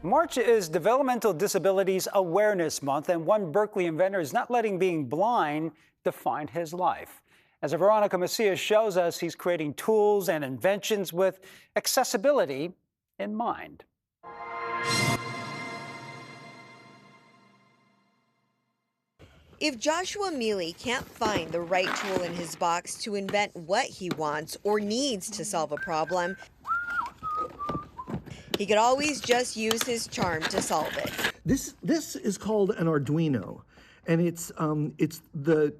March is Developmental Disabilities Awareness Month, and one Berkeley inventor is not letting being blind define his life. As Veronica Macias shows us, he's creating tools and inventions with accessibility in mind. If Joshua Mealy can't find the right tool in his box to invent what he wants or needs to solve a problem, he could always just use his charm to solve it. This is called an Arduino, and it's the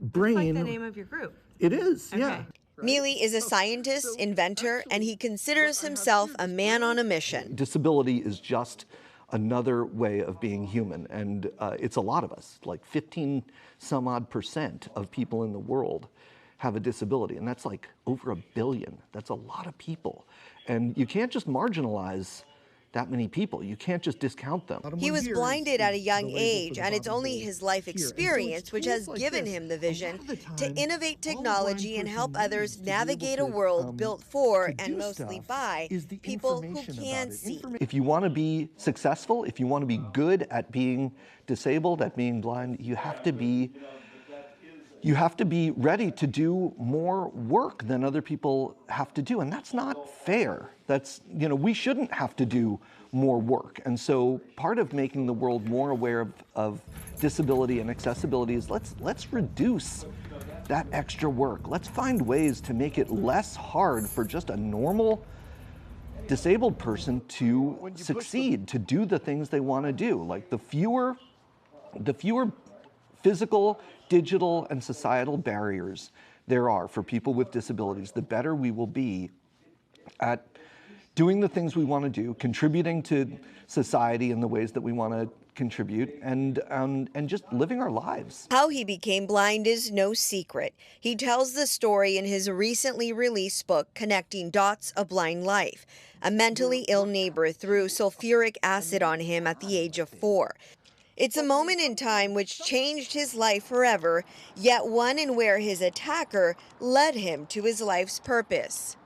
brain. It's like the name of your group. It is, okay. yeah. Mealy is a scientist, inventor, and he considers himself a man on a mission. Disability is just another way of being human, and it's a lot of us. Like 15 some odd % of people in the world have a disability, and that's like over 1 billion. That's a lot of people, and you can't just marginalize that many people. You can't just discount them. He was blinded at a young age, and it's only his life experience which has given him the vision to innovate technology and help others navigate a world built for and mostly by people who can see. If you want to be successful, if you want to be good at being disabled, at being blind, you have to be ready to do more work than other people have to do, and that's not fair. That's, we shouldn't have to do more work. And so part of making the world more aware of disability and accessibility is let's reduce that extra work. Let's find ways to make it less hard for just a normal disabled person to succeed, to do the things they want to do. Like the fewer physical, digital, and societal barriers there are for people with disabilities, the better we will be at doing the things we want to do, contributing to society in the ways that we want to contribute, and just living our lives. How he became blind is no secret. He tells the story in his recently released book, Connecting Dots: A Blind Life. A mentally ill neighbor threw sulfuric acid on him at the age of 4. It's a moment in time which changed his life forever, yet one in where his attacker led him to his life's purpose.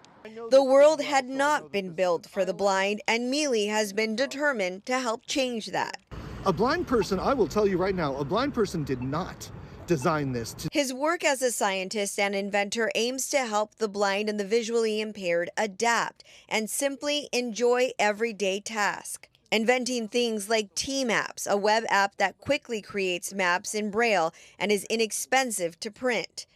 The world had not been built for the blind, and Mealy has been determined to help change that. A blind person, I will tell you right now, a blind person did not design this. His work as a scientist and inventor aims to help the blind and the visually impaired adapt and simply enjoy everyday tasks. Inventing things like T-Maps, a web app that quickly creates maps in Braille and is inexpensive to print.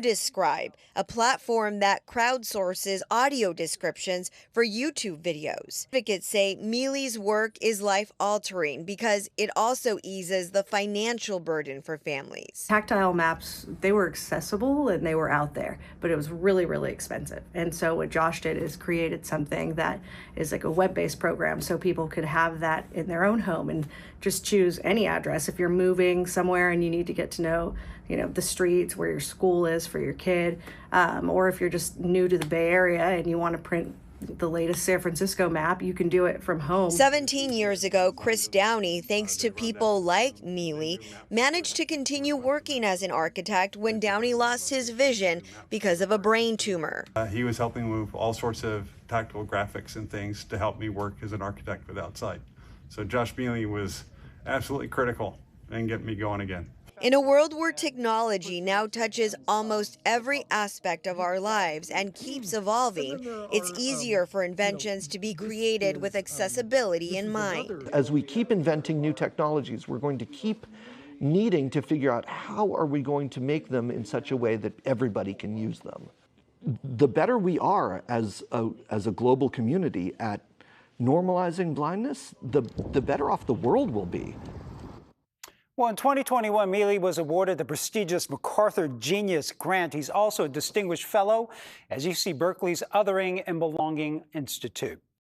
Describe, a platform that crowdsources audio descriptions for YouTube videos. Advocates say Mealy's work is life-altering because it also eases the financial burden for families. Tactile maps, they were accessible and they were out there, but it was really, really expensive. And so what Josh did is created something that is like a web-based program so people could have that in their own home and just choose any address. If you're moving somewhere and you need to get to know, the streets, where your school is for your kid, or if you're just new to the Bay Area and you want to print the latest San Francisco map, you can do it from home. 17 years ago, Chris Downey, thanks to people like Mealy, managed to continue working as an architect when Downey lost his vision because of a brain tumor. He was helping move all sorts of tactile graphics and things to help me work as an architect without sight. So Josh Mealy was absolutely critical in getting me going again. In a world where technology now touches almost every aspect of our lives and keeps evolving, it's easier for inventions to be created with accessibility in mind. As we keep inventing new technologies, we're going to keep needing to figure out how are we going to make them in such a way that everybody can use them. The better we are as a global community at normalizing blindness, the better off the world will be. Well, in 2021, Mealy was awarded the prestigious MacArthur Genius Grant. He's also a distinguished fellow, as you see, Berkeley's Othering and Belonging Institute.